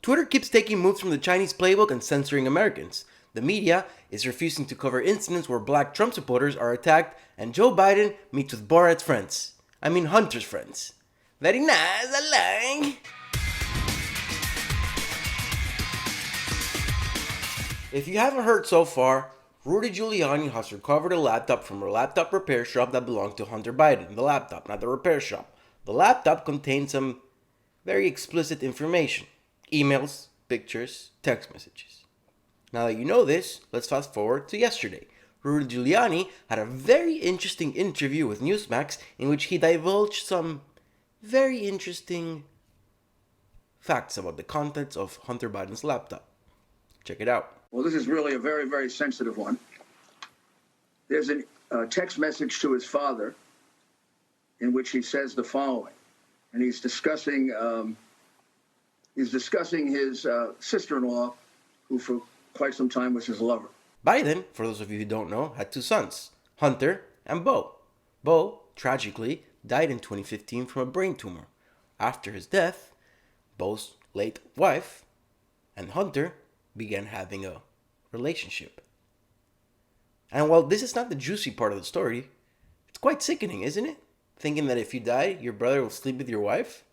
Twitter keeps taking moves from the Chinese playbook and censoring Americans. The media is refusing to cover incidents where black Trump supporters are attacked and Joe Biden meets with Borat's friends. I mean Hunter's friends. Very nice, I like. If you haven't heard so far, Rudy Giuliani has recovered a laptop from a laptop repair shop that belonged to Hunter Biden. The laptop, not the repair shop. The laptop contained some very explicit information. Emails, pictures, text messages. Now that you know this, let's fast forward to yesterday. Rudy Giuliani had a very interesting interview with Newsmax in which he divulged some very interesting facts about the contents of Hunter Biden's laptop. Check it out. Well, this is really a very, very sensitive one. There's a text message to his father in which he says the following, and he's discussing his sister-in-law, who for quite some time was his lover. Biden, for those of you who don't know, had two sons, Hunter and Beau. Beau, tragically, died in 2015 from a brain tumor. After his death, Beau's late wife and Hunter began having a relationship. And while this is not the juicy part of the story, it's quite sickening, isn't it? Thinking that if you die, your brother will sleep with your wife?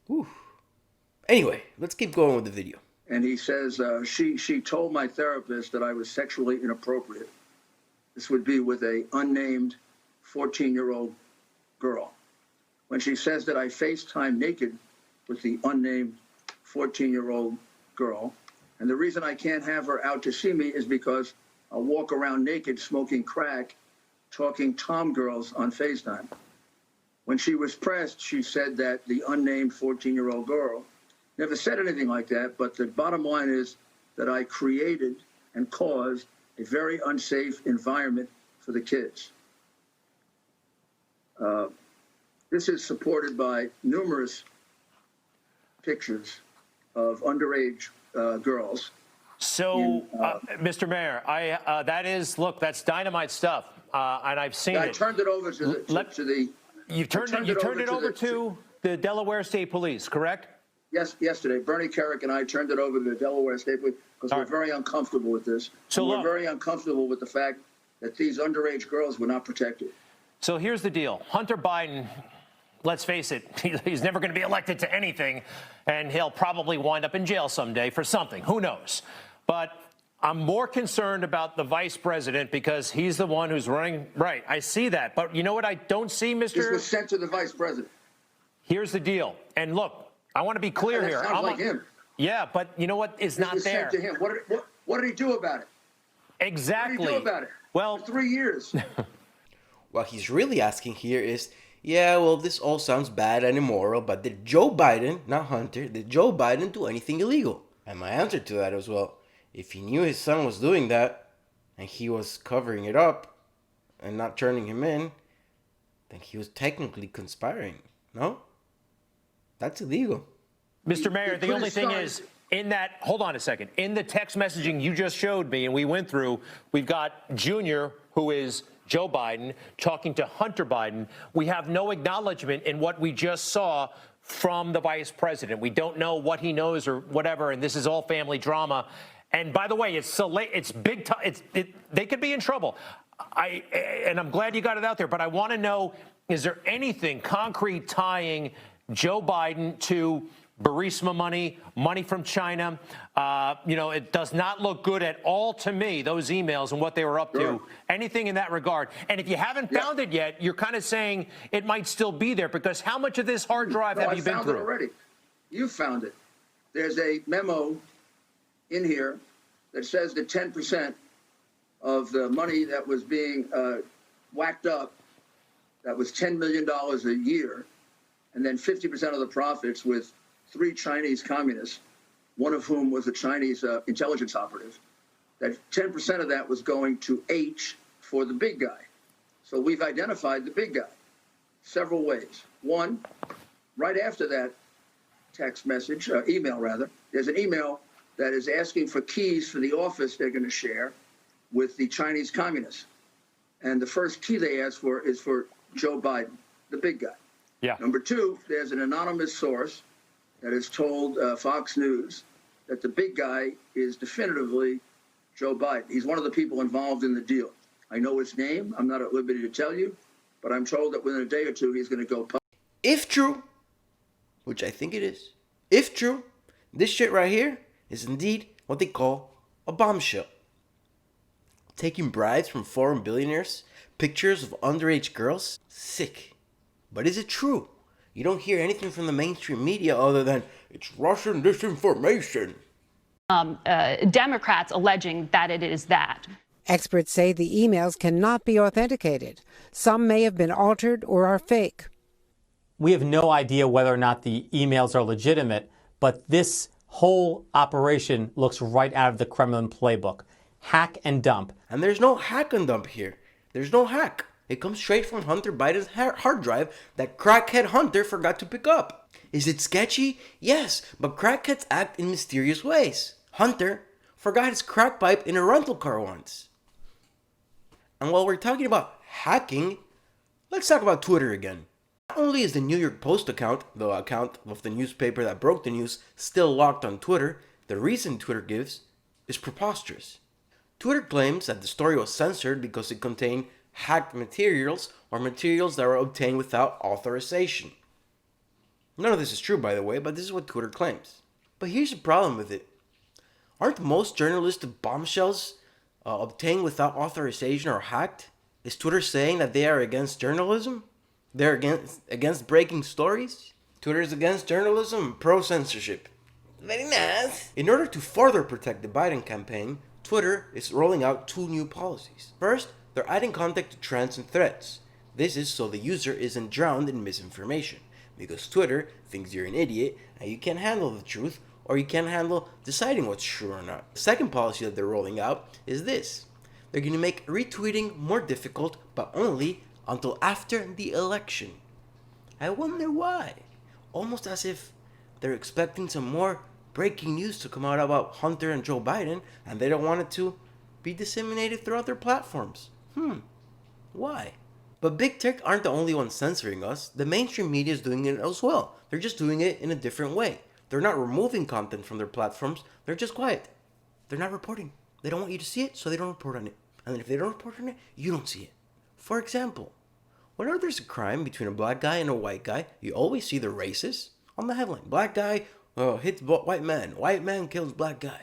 Whew. Anyway, let's keep going with the video. And he says, she told my therapist that I was sexually inappropriate. This would be with a unnamed 14-year-old girl. When she says that I FaceTime naked with the unnamed 14-year-old girl, and the reason I can't have her out to see me is because I'll walk around naked smoking crack, talking tom girls on FaceTime. When she was pressed, she said that the unnamed 14-year-old girl never said anything like that, but the bottom line is that I created and caused a very unsafe environment for the kids. This is supported by numerous pictures of underage girls. So, Mr. Mayor, that's dynamite stuff, and I've seen it. I turned it over to the. You turned it over to the Delaware State Police, correct? Yes, yesterday. Bernie Kerik and I turned it over to the Delaware State Police because we're very uncomfortable with this. So we're very uncomfortable with the fact that these underage girls were not protected. So here's the deal. Hunter Biden, let's face it, he's never going to be elected to anything, and he'll probably wind up in jail someday for something. Who knows? But I'm more concerned about the vice president because he's the one who's running. Right, I see that. But you know what I don't see, Mr. This was sent to the vice president. Here's the deal. And look, I want to be clear here. Sounds like him. Yeah, but you know what is not there? Sent to him. What did he do about it? Exactly. What did he do about it? Well, for 3 years. What he's really asking here is, yeah, well, this all sounds bad and immoral, but did Joe Biden, not Hunter, did Joe Biden do anything illegal? And my answer to that is, well, if he knew his son was doing that, and he was covering it up, and not turning him in, then he was technically conspiring, no? That's illegal. Mr. Mayor, the only thing is, hold on a second, in the text messaging you just showed me and we went through, we've got Junior, who is Joe Biden, talking to Hunter Biden. We have no acknowledgement in what we just saw from the vice president. We don't know what he knows or whatever, and this is all family drama. And by the way, it's so late, it's big time, they could be in trouble. And I'm glad you got it out there, but I want to know, is there anything concrete tying Joe Biden to Burisma money from China? It does not look good at all to me, those emails and what they were up to. Anything in that regard. And if you haven't found it yet, you're kind of saying it might still be there, because how much of this hard drive have you been through? I found it already. You found it. There's a memo in here that says that 10% of the money that was being whacked up, that was $10 million a year, and then 50% of the profits with 3 Chinese communists, one of whom was a Chinese intelligence operative, that 10% of that was going to H for the big guy. So we've identified the big guy several ways. One, right after that text message, email rather, there's an email that is asking for keys for the office they're going to share with the Chinese communists. And the first key they ask for is for Joe Biden, the big guy. Yeah. Number 2, there's an anonymous source that has told Fox News that the big guy is definitively Joe Biden. He's one of the people involved in the deal. I know his name. I'm not at liberty to tell you, but I'm told that within a day or two, he's going to go public. If true, which I think it is, if true, this shit right here is indeed what they call a bombshell. Taking bribes from foreign billionaires, pictures of underage girls, sick. But is it true? You don't hear anything from the mainstream media other than, it's Russian disinformation. Democrats alleging that it is that. Experts say the emails cannot be authenticated. Some may have been altered or are fake. We have no idea whether or not the emails are legitimate, but this whole operation looks right out of the Kremlin playbook. Hack and dump. And there's no hack and dump here. There's no hack. It comes straight from Hunter Biden's hard drive that crackhead Hunter forgot to pick up. Is it sketchy? Yes, but crackheads act in mysterious ways. Hunter forgot his crack pipe in a rental car once. And while we're talking about hacking, let's talk about Twitter again. Not only is the New York Post account, the account of the newspaper that broke the news, still locked on Twitter, the reason Twitter gives is preposterous. Twitter claims that the story was censored because it contained hacked materials or materials that were obtained without authorization. None of this is true, by the way, but this is what Twitter claims. But here's the problem with it. Aren't most journalistic bombshells obtained without authorization or hacked? Is Twitter saying that they are against journalism? They're against breaking stories? Twitter is against journalism and pro-censorship. Very nice. In order to further protect the Biden campaign, Twitter is rolling out two new policies. First, they're adding context to trends and threads. This is so the user isn't drowned in misinformation, because Twitter thinks you're an idiot and you can't handle the truth, or you can't handle deciding what's true or not. The second policy that they're rolling out is this. They're going to make retweeting more difficult, but only until after the election. I wonder why. Almost as if they're expecting some more breaking news to come out about Hunter and Joe Biden, and they don't want it to be disseminated throughout their platforms. Why? But big tech aren't the only ones censoring us. The mainstream media is doing it as well. They're just doing it in a different way. They're not removing content from their platforms. They're just quiet. They're not reporting. They don't want you to see it, so they don't report on it. And then if they don't report on it, you don't see it. For example, whenever there's a crime between a black guy and a white guy, you always see the racist on the headline. Black guy hits white man. White man kills black guy.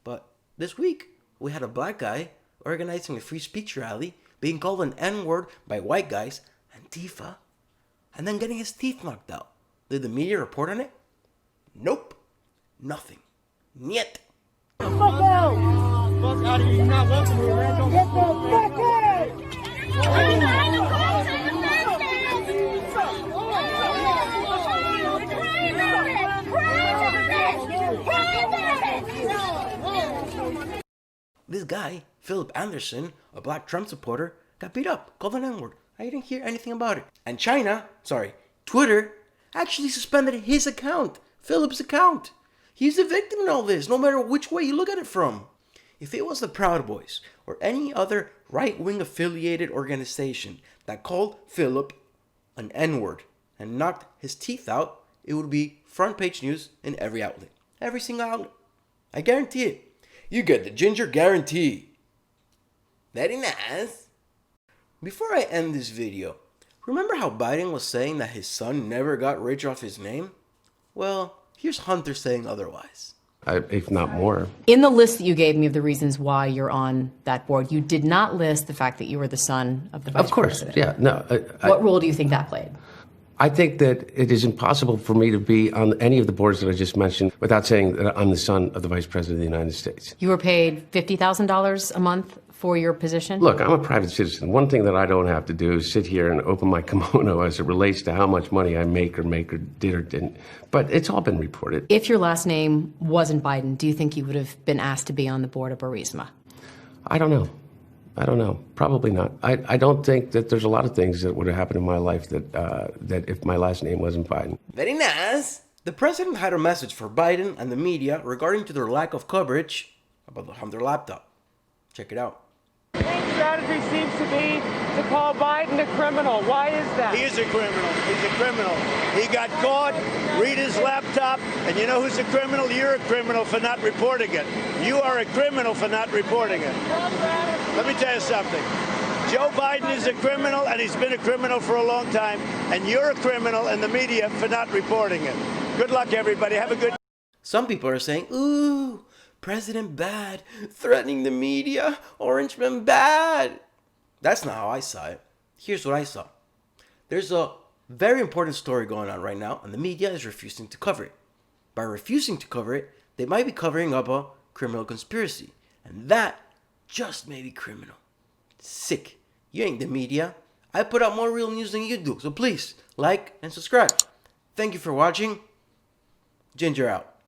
But this week, we had a black guy organizing a free speech rally, being called an N-word by white guys, Antifa, and then getting his teeth knocked out. Did the media report on it? Nope. Nothing. Niet. Fuck out! Fuck out of here. You're not welcome here, man. Get the fuck out! This guy, Philip Anderson, a black Trump supporter, got beat up, called an N-word. I didn't hear anything about it. And Twitter, actually suspended his account, Philip's account. He's the victim in all this, no matter which way you look at it from. If it was the Proud Boys or any other right-wing affiliated organization that called Philip an N-word and knocked his teeth out, it would be front page news in every outlet. Every single outlet. I guarantee it. You get the ginger guarantee. Very nice. Before I end this video, remember how Biden was saying that his son never got rich off his name? Well, here's Hunter saying otherwise. If not more. In the list that you gave me of the reasons why you're on that board, you did not list the fact that you were the son of the vice president. Of course, yeah. No. What role do you think that played? I think that it is impossible for me to be on any of the boards that I just mentioned without saying that I'm the son of the Vice President of the United States. You were paid $50,000 a month for your position? Look, I'm a private citizen. One thing that I don't have to do is sit here and open my kimono as it relates to how much money I make or did or didn't. But it's all been reported. If your last name wasn't Biden, do you think you would have been asked to be on the board of Burisma? I don't know. Probably not. I don't think that there's a lot of things that would have happened in my life that if my last name wasn't Biden. Very nice. The president had a message for Biden and the media regarding to their lack of coverage about the Hunter laptop. Check it out. Thank you. strategy seems to be to call Biden a criminal. Why is that? He is a criminal. He's a criminal. He got caught. Read his laptop. And you know who's a criminal? You're a criminal for not reporting it. You are a criminal for not reporting it. Let me tell you something. Joe Biden is a criminal, and he's been a criminal for a long time. And you're a criminal in the media for not reporting it. Good luck, everybody. Have a good. Some people are saying, ooh, President bad, threatening the media, Orangeman bad. That's not how I saw it. Here's what I saw. There's a very important story going on right now, and the media is refusing to cover it. By refusing to cover it, they might be covering up a criminal conspiracy. And that just may be criminal. Sick. You ain't the media. I put out more real news than you do, so please, like and subscribe. Thank you for watching. Ginger out.